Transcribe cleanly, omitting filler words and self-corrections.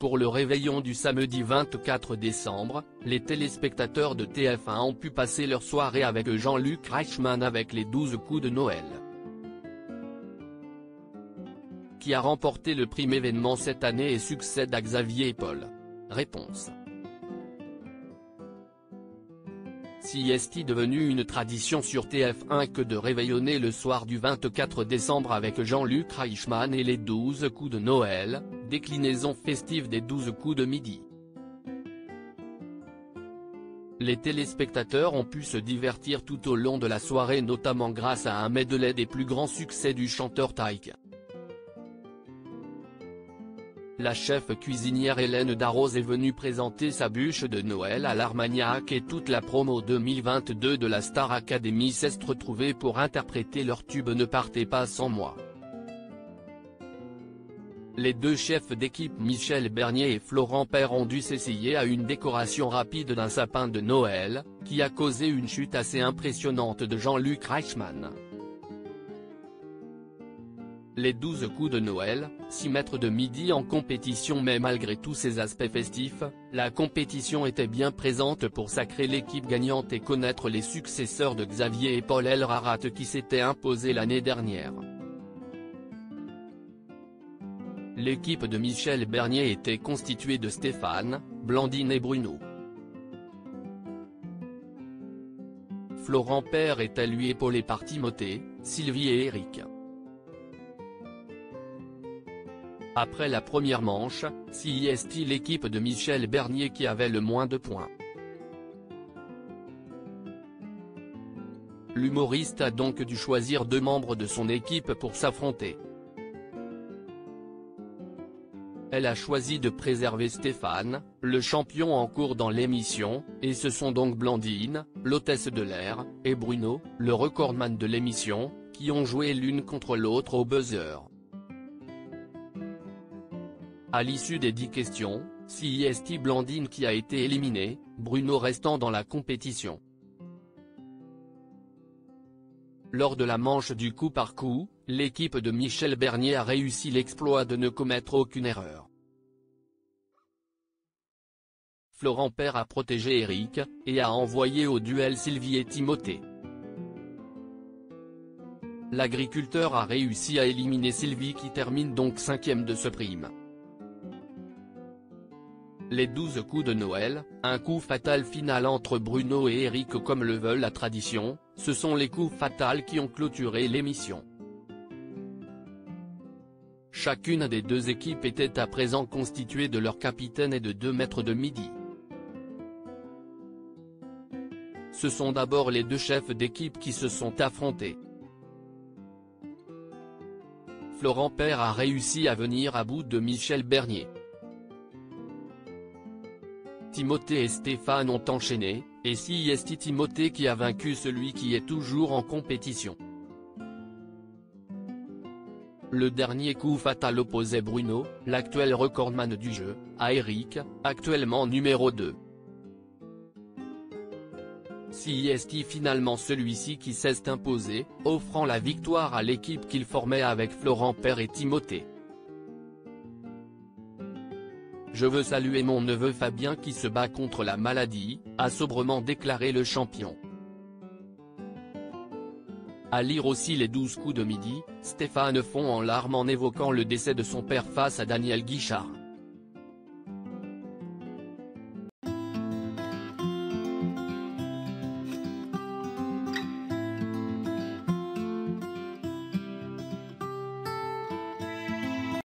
Pour le réveillon du samedi 24 décembre, les téléspectateurs de TF1 ont pu passer leur soirée avec Jean-Luc Reichmann avec les 12 coups de Noël. Qui a remporté le prime événement cette année et succède à Xavier et Paul? Réponse. Si est-il devenu une tradition sur TF1 que de réveillonner le soir du 24 décembre avec Jean-Luc Reichmann et les 12 coups de Noël, déclinaison festive des 12 coups de midi. Les téléspectateurs ont pu se divertir tout au long de la soirée notamment grâce à un medley des plus grands succès du chanteur Taïk. La chef cuisinière Hélène Darroze est venue présenter sa bûche de Noël à l'Armagnac et toute la promo 2022 de la Star Academy s'est retrouvée pour interpréter leur tube Ne partez pas sans moi. Les deux chefs d'équipe Michel Bernier et Florent Père ont dû s'essayer à une décoration rapide d'un sapin de Noël, qui a causé une chute assez impressionnante de Jean-Luc Reichmann. Les 12 coups de Noël, 6 mètres de midi en compétition mais malgré tous ces aspects festifs, la compétition était bien présente pour sacrer l'équipe gagnante et connaître les successeurs de Xavier et Paul Elrarat qui s'étaient imposés l'année dernière. L'équipe de Michel Bernier était constituée de Stéphane, Blandine et Bruno. Florent Père était lui épaulé par Timothée, Sylvie et Eric. Après la première manche, c'est l'équipe de Michel Bernier qui avait le moins de points. L'humoriste a donc dû choisir 2 membres de son équipe pour s'affronter. Elle a choisi de préserver Stéphane, le champion en cours dans l'émission, et ce sont donc Blandine, l'hôtesse de l'air, et Bruno, le recordman de l'émission, qui ont joué l'une contre l'autre au buzzer. À l'issue des 10 questions, c'est Blandine qui a été éliminée, Bruno restant dans la compétition. Lors de la manche du coup par coup, l'équipe de Michel Bernier a réussi l'exploit de ne commettre aucune erreur. Florent Père a protégé Eric, et a envoyé au duel Sylvie et Timothée. L'agriculteur a réussi à éliminer Sylvie qui termine donc 5e de ce prime. Les 12 coups de Noël, un coup fatal final entre Bruno et Eric comme le veut la tradition, ce sont les coups fatals qui ont clôturé l'émission. Chacune des 2 équipes était à présent constituée de leur capitaine et de 2 maîtres de midi. Ce sont d'abord les 2 chefs d'équipe qui se sont affrontés. Florent Père a réussi à venir à bout de Michel Bernier. Timothée et Stéphane ont enchaîné, et c'est Timothée qui a vaincu celui qui est toujours en compétition. Le dernier coup fatal opposait Bruno, l'actuel recordman du jeu, à Eric, actuellement numéro 2. C'est finalement celui-ci qui s'est imposé, offrant la victoire à l'équipe qu'il formait avec Florent Père et Timothée. Je veux saluer mon neveu Fabien qui se bat contre la maladie, a sobrement déclaré le champion. À lire aussi les 12 coups de midi, Stéphane fond en larmes en évoquant le décès de son père face à Daniel Guichard.